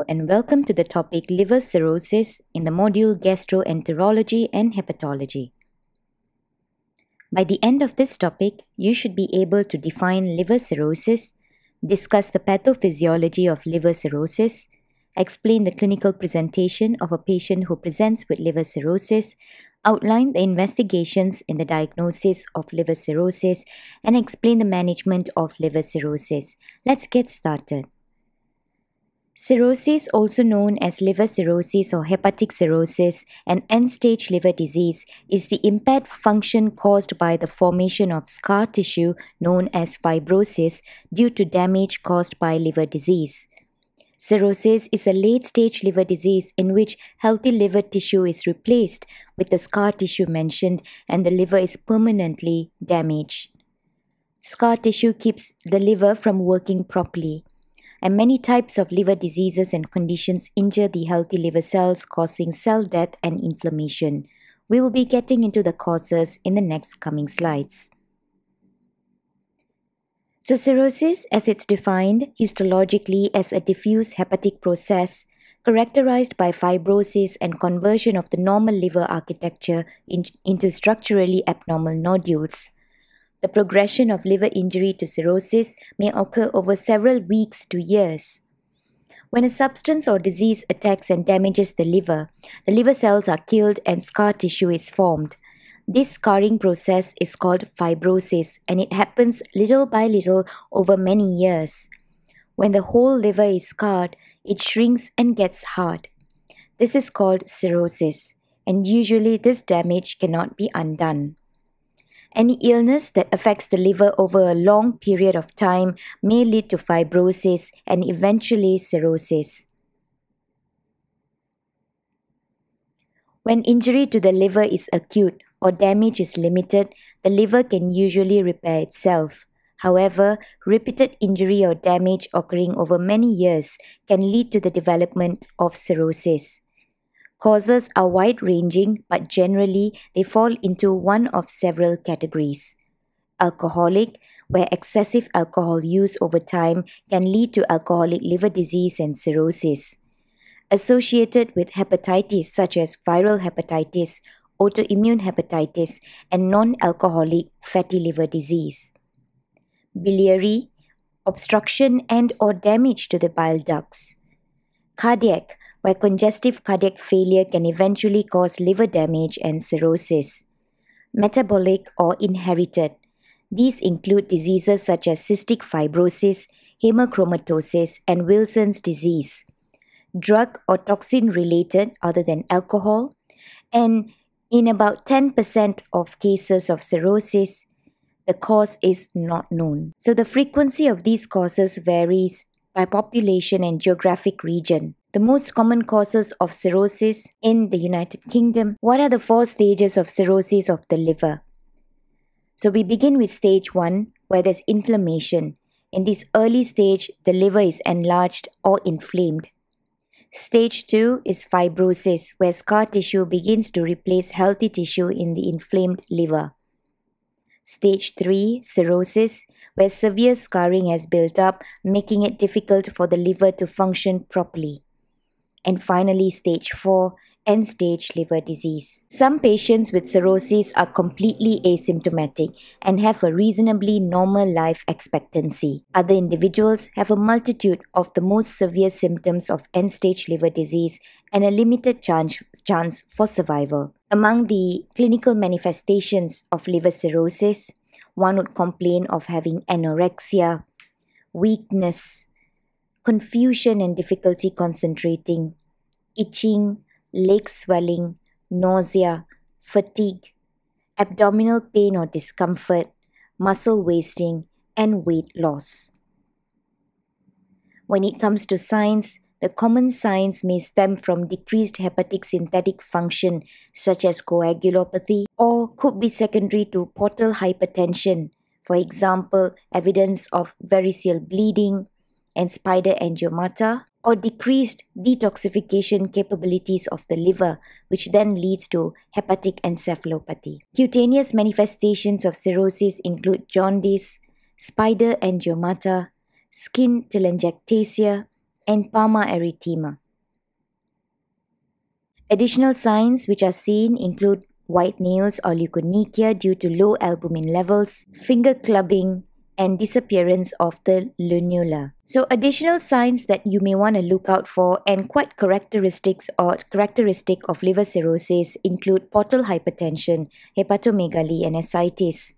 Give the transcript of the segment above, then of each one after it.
And welcome to the topic liver cirrhosis in the module gastroenterology and hepatology. By the end of this topic, you should be able to define liver cirrhosis, discuss the pathophysiology of liver cirrhosis, explain the clinical presentation of a patient who presents with liver cirrhosis, outline the investigations in the diagnosis of liver cirrhosis, and explain the management of liver cirrhosis. Let's get started. Cirrhosis, also known as liver cirrhosis or hepatic cirrhosis and end-stage liver disease, is the impaired function caused by the formation of scar tissue known as fibrosis due to damage caused by liver disease. Cirrhosis is a late-stage liver disease in which healthy liver tissue is replaced with the scar tissue mentioned and the liver is permanently damaged. Scar tissue keeps the liver from working properly, and many types of liver diseases and conditions injure the healthy liver cells, causing cell death and inflammation. We will be getting into the causes in the next coming slides. So cirrhosis, as it's defined histologically as a diffuse hepatic process characterized by fibrosis and conversion of the normal liver architecture into structurally abnormal nodules. The progression of liver injury to cirrhosis may occur over several weeks to years. When a substance or disease attacks and damages the liver cells are killed and scar tissue is formed. This scarring process is called fibrosis, and it happens little by little over many years. When the whole liver is scarred, it shrinks and gets hard. This is called cirrhosis, and usually this damage cannot be undone. Any illness that affects the liver over a long period of time may lead to fibrosis and eventually cirrhosis. When injury to the liver is acute or damage is limited, the liver can usually repair itself. However, repeated injury or damage occurring over many years can lead to the development of cirrhosis. Causes are wide-ranging, but generally they fall into one of several categories. Alcoholic, where excessive alcohol use over time can lead to alcoholic liver disease and cirrhosis. Associated with hepatitis such as viral hepatitis, autoimmune hepatitis, and non-alcoholic fatty liver disease. Biliary, obstruction and/or damage to the bile ducts. Cardiac, where congestive cardiac failure can eventually cause liver damage and cirrhosis. Metabolic or inherited. These include diseases such as cystic fibrosis, hemochromatosis, and Wilson's disease. Drug or toxin related other than alcohol. And in about 10% of cases of cirrhosis, the cause is not known. So the frequency of these causes varies by population and geographic region. The most common causes of cirrhosis in the United Kingdom. What are the 4 stages of cirrhosis of the liver? So we begin with stage 1, where there's inflammation. In this early stage, the liver is enlarged or inflamed. Stage 2 is fibrosis, where scar tissue begins to replace healthy tissue in the inflamed liver. Stage 3, cirrhosis, where severe scarring has built up, making it difficult for the liver to function properly. And finally, stage 4, end-stage liver disease. Some patients with cirrhosis are completely asymptomatic and have a reasonably normal life expectancy. Other individuals have a multitude of the most severe symptoms of end-stage liver disease and a limited chance for survival. Among the clinical manifestations of liver cirrhosis, one would complain of having anorexia, weakness, confusion and difficulty concentrating, itching, leg swelling, nausea, fatigue, abdominal pain or discomfort, muscle wasting, and weight loss. When it comes to signs, the common signs may stem from decreased hepatic synthetic function such as coagulopathy or could be secondary to portal hypertension, for example, evidence of variceal bleeding and spider angiomata, or decreased detoxification capabilities of the liver, which then leads to hepatic encephalopathy. Cutaneous manifestations of cirrhosis include jaundice, spider angiomata, skin telangiectasia, and palmaerythema. Additional signs which are seen include white nails or leukonychia due to low albumin levels, finger clubbing, and disappearance of the lunula. So additional signs that you may want to look out for and quite characteristic of liver cirrhosis include portal hypertension, hepatomegaly, and ascites.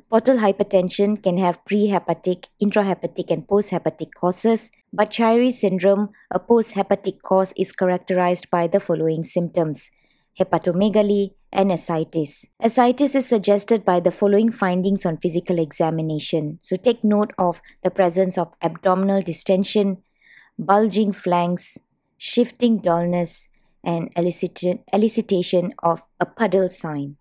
Portal hypertension can have prehepatic, intrahepatic, and posthepatic causes, but Chiari syndrome, a posthepatic cause, is characterized by the following symptoms: hepatomegaly and ascites. Ascites is suggested by the following findings on physical examination. So take note of the presence of abdominal distension, bulging flanks, shifting dullness, and elicitation of a puddle sign.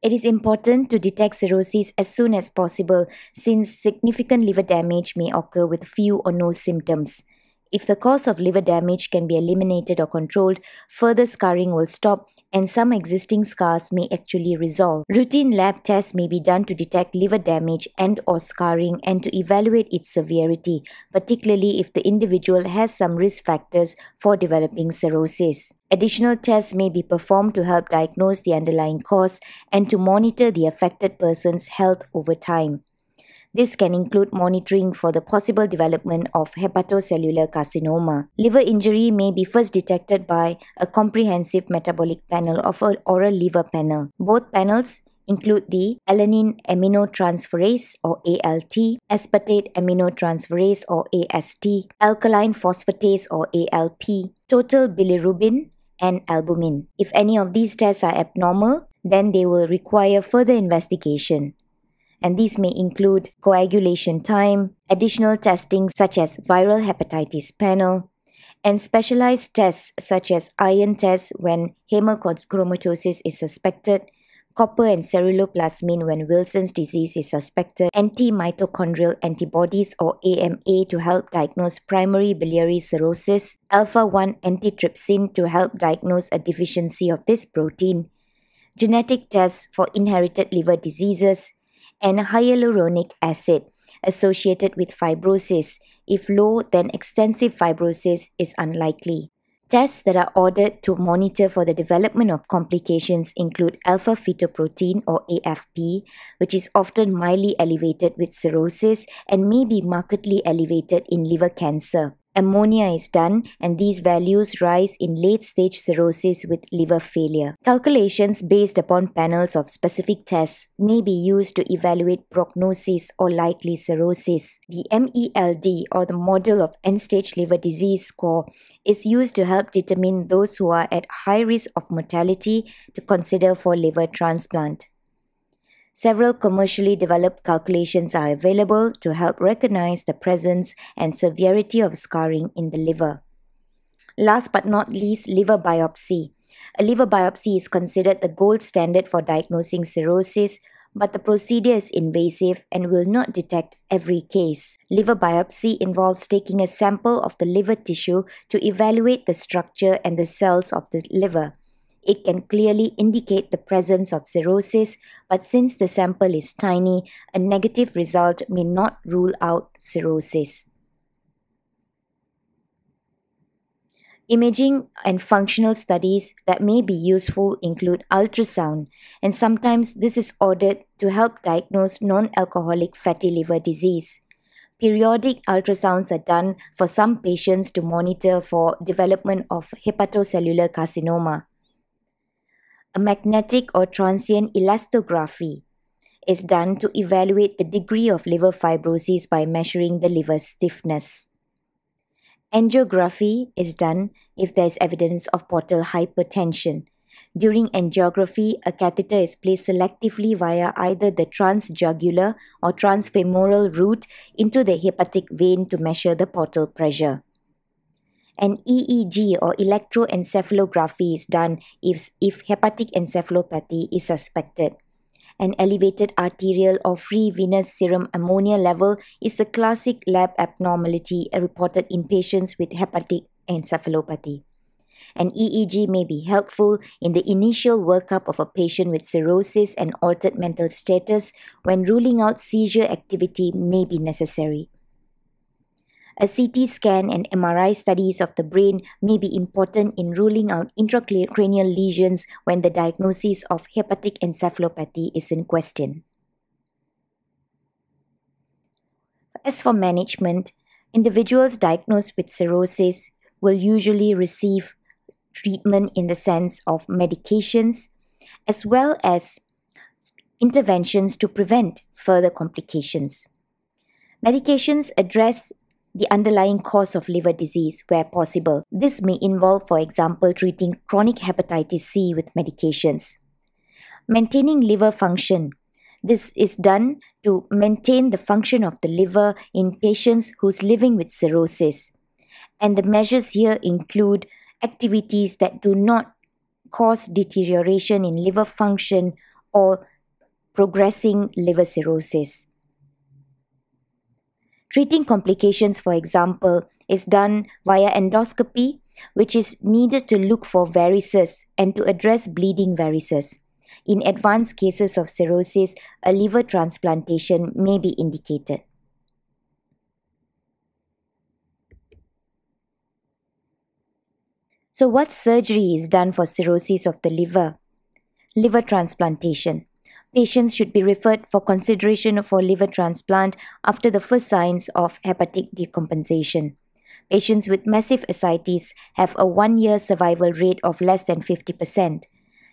It is important to detect cirrhosis as soon as possible since significant liver damage may occur with few or no symptoms. If the cause of liver damage can be eliminated or controlled, further scarring will stop and some existing scars may actually resolve. Routine lab tests may be done to detect liver damage and or scarring and to evaluate its severity, particularly if the individual has some risk factors for developing cirrhosis. Additional tests may be performed to help diagnose the underlying cause and to monitor the affected person's health over time. This can include monitoring for the possible development of hepatocellular carcinoma. Liver injury may be first detected by a comprehensive metabolic panel or a liver panel. Both panels include the alanine aminotransferase or ALT, aspartate aminotransferase or AST, alkaline phosphatase or ALP, total bilirubin, and albumin. If any of these tests are abnormal, then they will require further investigation. And these may include coagulation time, additional testing such as viral hepatitis panel, and specialized tests such as iron tests when hemochromatosis is suspected, copper and ceruloplasmin when Wilson's disease is suspected, anti-mitochondrial antibodies or AMA to help diagnose primary biliary cirrhosis, alpha-1 antitrypsin to help diagnose a deficiency of this protein, genetic tests for inherited liver diseases, and hyaluronic acid associated with fibrosis. If low, then extensive fibrosis is unlikely. Tests that are ordered to monitor for the development of complications include alpha-fetoprotein or AFP, which is often mildly elevated with cirrhosis and may be markedly elevated in liver cancer. Ammonia is done and these values rise in late-stage cirrhosis with liver failure. Calculations based upon panels of specific tests may be used to evaluate prognosis or likely cirrhosis. The MELD or the Model of End-Stage Liver Disease score is used to help determine those who are at high risk of mortality to consider for liver transplant. Several commercially developed calculations are available to help recognize the presence and severity of scarring in the liver. Last but not least, liver biopsy. A liver biopsy is considered the gold standard for diagnosing cirrhosis, but the procedure is invasive and will not detect every case. Liver biopsy involves taking a sample of the liver tissue to evaluate the structure and the cells of the liver. It can clearly indicate the presence of cirrhosis, but since the sample is tiny, a negative result may not rule out cirrhosis. Imaging and functional studies that may be useful include ultrasound, and sometimes this is ordered to help diagnose non-alcoholic fatty liver disease. Periodic ultrasounds are done for some patients to monitor for development of hepatocellular carcinoma. A magnetic or transient elastography is done to evaluate the degree of liver fibrosis by measuring the liver stiffness. Angiography is done if there is evidence of portal hypertension. During angiography, a catheter is placed selectively via either the transjugular or transfemoral route into the hepatic vein to measure the portal pressure. An EEG or electroencephalography is done if hepatic encephalopathy is suspected. An elevated arterial or free venous serum ammonia level is the classic lab abnormality reported in patients with hepatic encephalopathy. An EEG may be helpful in the initial workup of a patient with cirrhosis and altered mental status when ruling out seizure activity may be necessary. A CT scan and MRI studies of the brain may be important in ruling out intracranial lesions when the diagnosis of hepatic encephalopathy is in question. As for management, individuals diagnosed with cirrhosis will usually receive treatment in the sense of medications as well as interventions to prevent further complications. Medications address the underlying cause of liver disease where possible. This may involve, for example, treating chronic hepatitis C with medications. Maintaining liver function. This is done to maintain the function of the liver in patients who's living with cirrhosis. And the measures here include activities that do not cause deterioration in liver function or progressing liver cirrhosis. Treating complications, for example, is done via endoscopy, which is needed to look for varices and to address bleeding varices. In advanced cases of cirrhosis, a liver transplantation may be indicated. So what surgery is done for cirrhosis of the liver? Liver transplantation. Patients should be referred for consideration for liver transplant after the first signs of hepatic decompensation. Patients with massive ascites have a 1-year survival rate of less than 50%.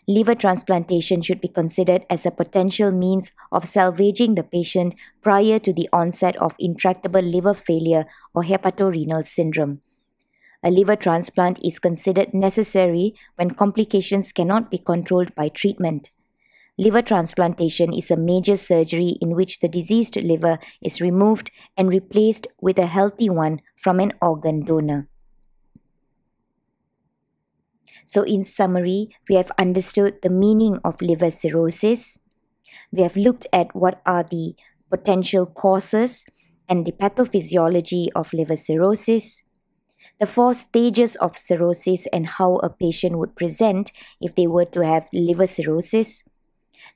Liver transplantation should be considered as a potential means of salvaging the patient prior to the onset of intractable liver failure or hepatorenal syndrome. A liver transplant is considered necessary when complications cannot be controlled by treatment. Liver transplantation is a major surgery in which the diseased liver is removed and replaced with a healthy one from an organ donor. So in summary, we have understood the meaning of liver cirrhosis. We have looked at what are the potential causes and the pathophysiology of liver cirrhosis, the 4 stages of cirrhosis and how a patient would present if they were to have liver cirrhosis,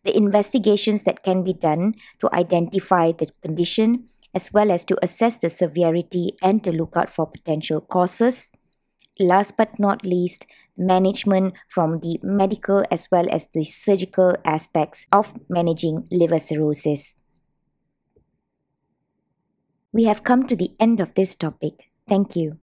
the investigations that can be done to identify the condition as well as to assess the severity and to look out for potential causes. Last but not least, management from the medical as well as the surgical aspects of managing liver cirrhosis. We have come to the end of this topic. Thank you.